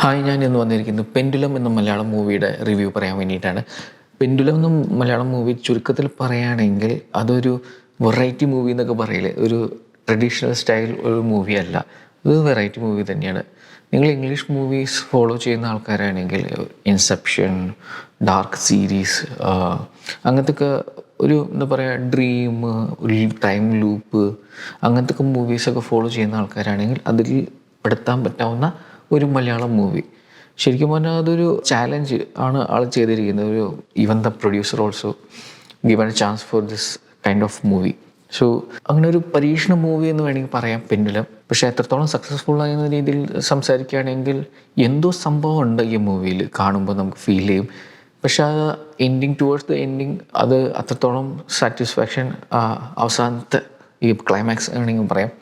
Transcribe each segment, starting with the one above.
Hi, ഞാൻ ഇന്ന് വന്നിരിക്കുന്നത് പെൻഡുലം എന്ന മലയാളം മൂവിയുടെ റിവ്യൂ പറയാൻ വേണ്ടിയിട്ടാണ്. പെൻഡുലം എന്ന മലയാളം മൂവി ചുരുക്കത്തിൽ പറയുകയാണെങ്കിൽ അതൊരു വെറൈറ്റി മൂവി എന്നൊക്കെ പറയില്ലേ, ഒരു ട്രഡീഷണൽ സ്റ്റൈൽ ഒരു മൂവി അല്ല, അത് വെറൈറ്റി മൂവി തന്നെയാണ്. നിങ്ങൾ ഇംഗ്ലീഷ് മൂവീസ് ഫോളോ ചെയ്യുന്ന ആൾക്കാരാണെങ്കിൽ ഇൻസെപ്ഷൻ, ഡാർക്ക് സീരീസ്, അങ്ങനത്തെ ഒരു എന്താ പറയുക, ഡ്രീം, ടൈം ലൂപ്പ്, അങ്ങനത്തെ മൂവീസൊക്കെ ഫോളോ ചെയ്യുന്ന ആൾക്കാരാണെങ്കിൽ അതിൽ പെടുത്താൻ പറ്റാവുന്ന ഒരു മലയാളം മൂവി. ശരിക്കും പറഞ്ഞാൽ അതൊരു ചാലഞ്ച് ആണ് ആൾ ചെയ്തിരിക്കുന്നത്. ഒരു even the producer also given A chance for this kind of movie. So അങ്ങനെ ഒരു പരീക്ഷണ മൂവി എന്ന് വേണമെങ്കിൽ പറയാം പെൻഡുലം. പക്ഷേ എത്രത്തോളം സക്സസ്ഫുൾ ആയെന്ന രീതിയിൽ സംസാരിക്കുകയാണെങ്കിൽ എന്തോ സംഭവം ഉണ്ട് ഈ മൂവിയിൽ, കാണുമ്പോൾ നമുക്ക് ഫീൽ ചെയ്യും. പക്ഷെ ആ എൻഡിങ്, ടുവേർഡ്സ് ദ എൻഡിങ്, അത് അത്രത്തോളം സാറ്റിസ്ഫാക്ഷൻ അവസാനത്തെ ഈ ക്ലൈമാക്സ് വേണമെങ്കിൽ പറയാം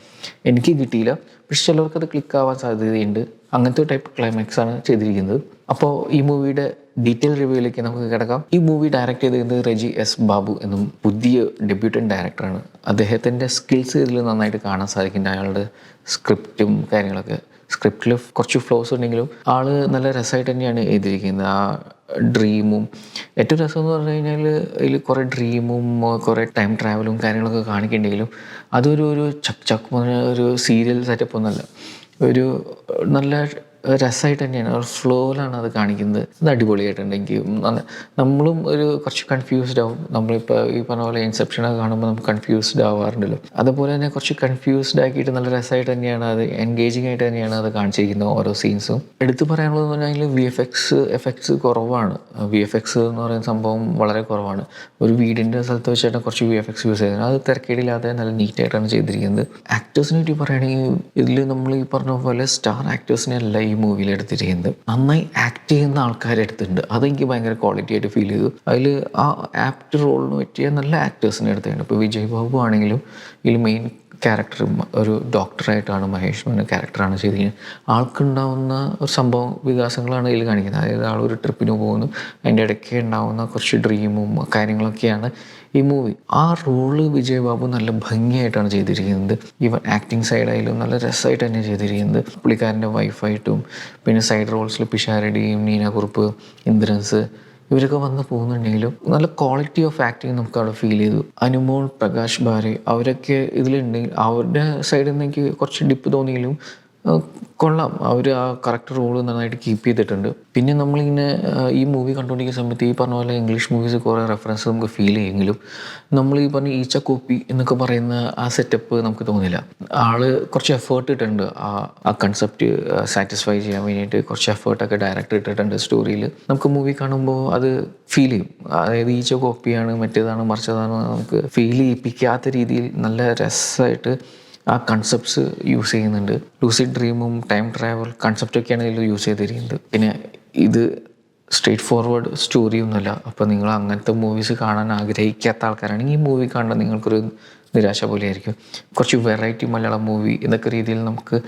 എനിക്ക് കിട്ടിയില്ല. പക്ഷെ ചിലർക്കത് ക്ലിക്കാവാൻ സാധ്യതയുണ്ട്. അങ്ങനത്തെ ടൈപ്പ് ക്ലൈമാക്സ് ആണ് ചെയ്തിരിക്കുന്നത്. അപ്പോൾ ഈ മൂവിയുടെ ഡീറ്റെയിൽ റിവ്യൂയിലേക്ക് നമുക്ക് കിടക്കാം. ഈ മൂവി ഡയറക്റ്റ് ചെയ്തിരിക്കുന്നത് റെജി എസ് ബാബു എന്നും പുതിയ ഡെബ്യൂട്ടൻ ഡയറക്ടറാണ്. അദ്ദേഹത്തിൻ്റെ സ്കിൽസ് ഇതിൽ നന്നായിട്ട് കാണാൻ സാധിക്കുന്നുണ്ട്. അയാളുടെ സ്ക്രിപ്റ്റും കാര്യങ്ങളൊക്കെ, സ്ക്രിപ്റ്റിൽ കുറച്ച് ഫ്ലോസ് ഉണ്ടെങ്കിലും ആൾ നല്ല രസമായിട്ട് തന്നെയാണ് എഴുതിയിരിക്കുന്നത്. ആ ഡ്രീമും ഏറ്റവും രസം എന്ന് പറഞ്ഞു കഴിഞ്ഞാൽ അതിൽ കുറേ ഡ്രീമും കുറേ ടൈം ട്രാവലും കാര്യങ്ങളൊക്കെ കാണിക്കുന്നുണ്ടെങ്കിലും അതൊരു ചക്ക് ചക്ക് പറഞ്ഞ ഒരു സീരിയൽ സെറ്റപ്പ് ഒന്നുമല്ല. ഒരു നല്ല രസമായിട്ട് തന്നെയാണ്, ഒരു ഫ്ലോയിലാണ് അത് കാണിക്കുന്നത്. അത് അടിപൊളിയായിട്ടുണ്ട്. എനിക്ക് നമ്മളും ഒരു കുറച്ച് കൺഫ്യൂസ്ഡ് ആവും. നമ്മളിപ്പോൾ ഈ പറഞ്ഞ പോലെ ഇൻസെപ്ഷനൊക്കെ കാണുമ്പോൾ നമുക്ക് കൺഫ്യൂസ്ഡ് ആവാറുണ്ടല്ലോ. അതുപോലെ തന്നെ കുറച്ച് കൺഫ്യൂസ്ഡ് ആക്കിയിട്ട് നല്ല രസമായിട്ട് തന്നെയാണ് അത്, എൻഗേജിങ് ആയിട്ട് തന്നെയാണ് അത് കാണിച്ചിരിക്കുന്നത്. ഓരോ സീൻസും എടുത്തു പറയാനുള്ളതെന്ന് പറഞ്ഞാൽ എഫക്ട്സ് കുറവാണ്. VFX എന്ന് പറയുന്ന സംഭവം വളരെ കുറവാണ്. ഒരു വീടിൻ്റെ സ്ഥലത്ത് വെച്ചിട്ട് കുറച്ച് VFX യൂസ് ചെയ്തത്, അത് തിരക്കേടില്ലാതെ നല്ല നീറ്റായിട്ടാണ് ചെയ്തിരിക്കുന്നത്. ആക്ടേഴ്സിനെ പറ്റി പറയുകയാണെങ്കിൽ ഇതിൽ നമ്മൾ ഈ പറഞ്ഞ പോലെ സ്റ്റാർ ആക്ടേഴ്സിനെ അല്ല ഈ മൂവിയിൽ എടുത്തിരിക്കുന്നത്, നന്നായി ആക്ട് ചെയ്യുന്ന ആൾക്കാരെ എടുത്തിട്ടുണ്ട്. അതെനിക്ക് ഭയങ്കര ക്വാളിറ്റി ആയിട്ട് ഫീൽ ചെയ്തു. അതിൽ ആ ആപ്റ്റ് റോളിന് പറ്റിയ നല്ല ആക്ടേഴ്സിനെ എടുത്തിട്ടുണ്ട്. ഇപ്പോൾ വിജയ് ബാബു ആണെങ്കിലും ഇതിൽ മെയിൻ ക്യാരക്ടർ ഒരു ഡോക്ടറായിട്ടാണ്, മഹേഷ് എന്ന ക്യാരക്ടറാണ് ചെയ്തിരിക്കുന്നത്. ആൾക്കുണ്ടാവുന്ന ഒരു സംഭവം വികാസങ്ങളാണ് ഇതിൽ കാണിക്കുന്നത്. അതായത് ആളൊരു ട്രിപ്പിന് പോകുന്നു, അതിൻ്റെ ഇടയ്ക്ക് ഉണ്ടാവുന്ന കുറച്ച് ഡ്രീമും കാര്യങ്ങളൊക്കെയാണ് ഈ മൂവി. ആ റോള് വിജയ് ബാബു നല്ല ഭംഗിയായിട്ടാണ് ചെയ്തിരിക്കുന്നത്. ഈവൻ ആക്ടിങ് സൈഡായാലും നല്ല രസമായിട്ട് തന്നെ ചെയ്തിരിക്കുന്നത്. പുള്ളിക്കാരൻ്റെ വൈഫായിട്ടും പിന്നെ സൈഡ് റോൾസിൽ പിഷാരടിയും നീന കുറുപ്പ്, ഇന്ദ്രൻസ് ഇവരൊക്കെ വന്ന് പോകുന്നുണ്ടെങ്കിലും നല്ല ക്വാളിറ്റി ഓഫ് ആക്ടിങ് നമുക്ക് അവിടെ ഫീൽ ചെയ്തു. അനുമോൾ, പ്രകാശ് ബാരെ അവരൊക്കെ ഇതിലുണ്ടെങ്കിൽ അവരുടെ സൈഡിൽ നിന്ന് എനിക്ക് കുറച്ച് ഡിപ്പ് തോന്നിയെങ്കിലും കൊള്ളാം. അവർ ആ കറക്റ്റ് റോള് നന്നായിട്ട് കീപ്പ് ചെയ്തിട്ടുണ്ട്. പിന്നെ നമ്മളിങ്ങനെ ഈ മൂവി കണ്ടുകൊണ്ടിരിക്കുന്ന സമയത്ത് ഈ പറഞ്ഞ പോലെ ഇംഗ്ലീഷ് മൂവീസ് കുറേ റെഫറൻസ് നമുക്ക് ഫീൽ ചെയ്യുമെങ്കിലും നമ്മൾ ഈ പറഞ്ഞ ഈച്ച കോപ്പി എന്നൊക്കെ പറയുന്ന ആ സെറ്റപ്പ് നമുക്ക് തോന്നില്ല. ആള് കുറച്ച് എഫേർട്ട് ഇട്ടിട്ടുണ്ട്. ആ കൺസെപ്റ്റ് സാറ്റിസ്ഫൈ ചെയ്യാൻ വേണ്ടിയിട്ട് കുറച്ച് എഫേർട്ടൊക്കെ ഡയറക്റ്റ് ഇട്ടിട്ടുണ്ട് സ്റ്റോറിയിൽ. നമുക്ക് മൂവി കാണുമ്പോൾ അത് ഫീൽ ചെയ്യും. അതായത് ഈച്ച കോപ്പിയാണ്, മറ്റേതാണ്, മറിച്ചതാണ് നമുക്ക് ഫീൽ ചെയ്യിപ്പിക്കാത്ത രീതിയിൽ നല്ല രസമായിട്ട് ആ കൺസെപ്റ്റ്സ് യൂസ് ചെയ്യുന്നുണ്ട്. ലൂസിഡ് ഡ്രീമും ടൈം ട്രാവൽ കൺസെപ്റ്റൊക്കെയാണ് ഇതിൽ യൂസ് ചെയ്തിരിക്കുന്നത്. പിന്നെ ഇത് സ്ട്രെയിറ്റ് ഫോർവേഡ് സ്റ്റോറിയൊന്നുമല്ല. അപ്പോൾ നിങ്ങൾ അങ്ങനത്തെ മൂവീസ് കാണാൻ ആഗ്രഹിക്കാത്ത ആൾക്കാരാണെങ്കിൽ ഈ മൂവി കാണാൻ നിങ്ങൾക്കൊരു നിരാശ പോലെയായിരിക്കും. കുറച്ച് വെറൈറ്റി മലയാളം മൂവി എന്നൊക്കെ രീതിയിൽ നമുക്ക്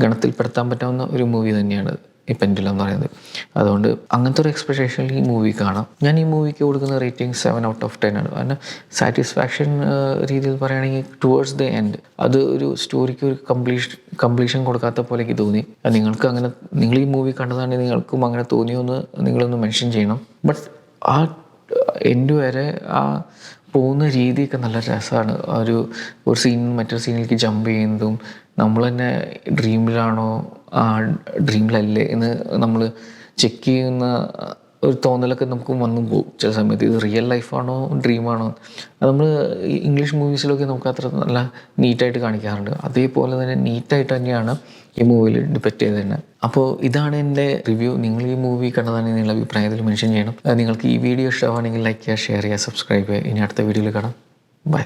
ഗണത്തിൽപ്പെടുത്താൻ പറ്റാവുന്ന ഒരു മൂവി തന്നെയാണ് ഈ പെൻഡുലം എന്ന് പറയുന്നത്. അതുകൊണ്ട് അങ്ങനത്തെ ഒരു എക്സ്പെക്ടേഷനിൽ ഈ മൂവി കാണാം. ഞാൻ ഈ മൂവിക്ക് കൊടുക്കുന്ന റേറ്റിംഗ് 7/10 ആണ്. കാരണം സാറ്റിസ്ഫാക്ഷൻ രീതിയിൽ പറയുകയാണെങ്കിൽ ടുവേർഡ്സ് ദ എൻഡ് അത് ഒരു സ്റ്റോറിക്ക് ഒരു കംപ്ലീഷൻ കൊടുക്കാത്ത പോലെ എനിക്ക് തോന്നി. നിങ്ങൾക്ക് അങ്ങനെ, നിങ്ങൾ ഈ മൂവി കണ്ടതാണെങ്കിൽ നിങ്ങൾക്കും അങ്ങനെ തോന്നിയോ എന്ന് നിങ്ങളൊന്ന് മെൻഷൻ ചെയ്യണം. ബട്ട് ആ എൻഡ് വരെ ആ പോകുന്ന രീതിയൊക്കെ നല്ല രസമാണ്. ഒരു സീനിൽ മറ്റൊരു സീനിലേക്ക് ജമ്പ് ചെയ്യുന്നതും നമ്മൾ തന്നെ ഡ്രീമിലാണോ ഡ്രീമിലല്ലേ എന്ന് നമ്മൾ ചെക്ക് ചെയ്യുന്ന ഒരു തോന്നലൊക്കെ നമുക്ക് വന്നും പോകും ചില സമയത്ത്. ഇത് റിയൽ ലൈഫാണോ ഡ്രീമാണോ? അത് നമ്മൾ ഇംഗ്ലീഷ് മൂവീസിലൊക്കെ നമുക്ക് അത്ര നല്ല നീറ്റായിട്ട് കാണിക്കാറുണ്ട്. അതേപോലെ തന്നെ നീറ്റായിട്ട് തന്നെയാണ് ഈ മൂവിയിൽ ഡിപ്പെക്റ്റ് ചെയ്ത് തന്നെ. അപ്പോൾ ഇതാണ് എൻ്റെ റിവ്യൂ. നിങ്ങൾ ഈ മൂവി കണ്ടതാണെങ്കിൽ നിങ്ങളുടെ അഭിപ്രായത്തിൽ മെൻഷൻ ചെയ്യണം. നിങ്ങൾക്ക് ഈ വീഡിയോ ഇഷ്ടമാണെങ്കിൽ ലൈക്ക് ചെയ്യുക, ഷെയർ ചെയ്യുക, സബ്സ്ക്രൈബ് ചെയ്യുക. ഇനി അടുത്ത വീഡിയോയിൽ കാണാം. ബൈ.